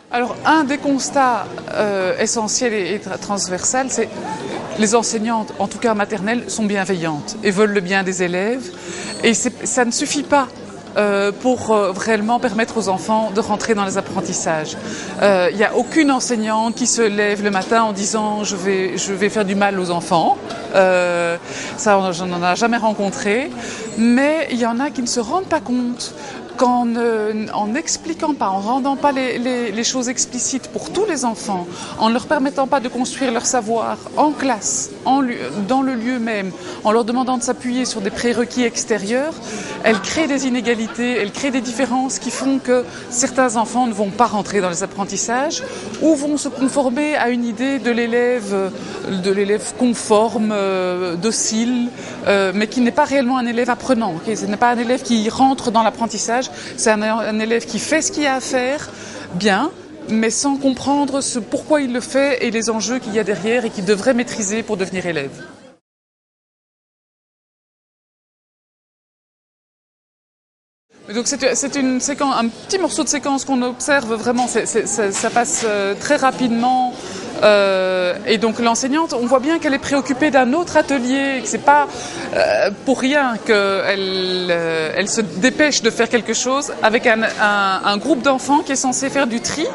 Alors, un des constats essentiels et transversal, c'est les enseignantes, en tout cas maternelles, sont bienveillantes et veulent le bien des élèves. Et ça ne suffit pas pour réellement permettre aux enfants de rentrer dans les apprentissages. Il n'y a aucune enseignante qui se lève le matin en disant je vais faire du mal aux enfants. Ça, je n'en ai jamais rencontré. Mais il y en a qui ne se rendent pas compte qu'en n'expliquant pas, en rendant pas les choses explicites pour tous les enfants, en ne leur permettant pas de construire leur savoir en classe, dans le lieu même, en leur demandant de s'appuyer sur des prérequis extérieurs, elle crée des inégalités, elle crée des différences qui font que certains enfants ne vont pas rentrer dans les apprentissages ou vont se conformer à une idée de l'élève conforme, docile, mais qui n'est pas réellement un élève apprenant. Ce n'est pas un élève qui rentre dans l'apprentissage. C'est un élève qui fait ce qu'il y a à faire, bien, mais sans comprendre pourquoi il le fait et les enjeux qu'il y a derrière et qu'il devrait maîtriser pour devenir élève. Donc c'est une séquence, un petit morceau de séquence qu'on observe vraiment, ça passe très rapidement. Et donc l'enseignante, on voit bien qu'elle est préoccupée d'un autre atelier, que c'est pas pour rien qu'elle se dépêche de faire quelque chose avec un groupe d'enfants qui est censé faire du tri.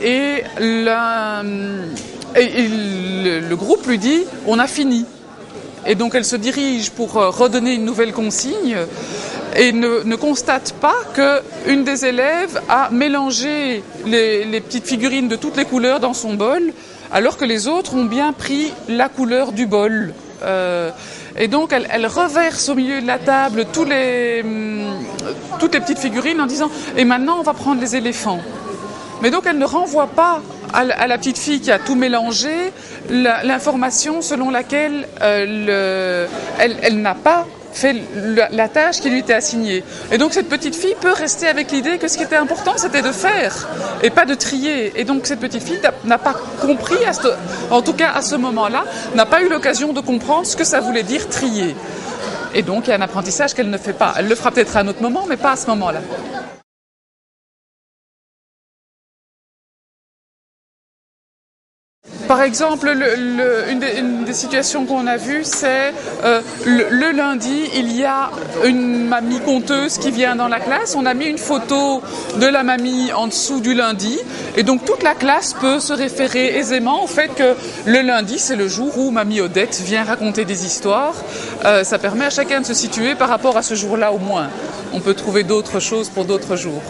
Et le groupe lui dit on a fini. Et donc elle se dirige pour redonner une nouvelle consigne et ne constate pas qu'une des élèves a mélangé les petites figurines de toutes les couleurs dans son bol, alors que les autres ont bien pris la couleur du bol. Et donc elle reverse au milieu de la table toutes les petites figurines en disant « et maintenant on va prendre les éléphants ». Mais donc elle ne renvoie pas à la petite fille qui a tout mélangé l'information selon laquelle elle n'a pas fait la tâche qui lui était assignée. Et donc cette petite fille peut rester avec l'idée que ce qui était important c'était de faire et pas de trier. Et donc cette petite fille n'a pas compris, en tout cas à ce moment-là, n'a pas eu l'occasion de comprendre ce que ça voulait dire trier. Et donc il y a un apprentissage qu'elle ne fait pas. Elle le fera peut-être à un autre moment, mais pas à ce moment-là. Par exemple, une des situations qu'on a vues, c'est le lundi, il y a une mamie conteuse qui vient dans la classe. On a mis une photo de la mamie en dessous du lundi. Et donc toute la classe peut se référer aisément au fait que le lundi, c'est le jour où mamie Odette vient raconter des histoires. Ça permet à chacun de se situer par rapport à ce jour-là au moins. On peut trouver d'autres choses pour d'autres jours.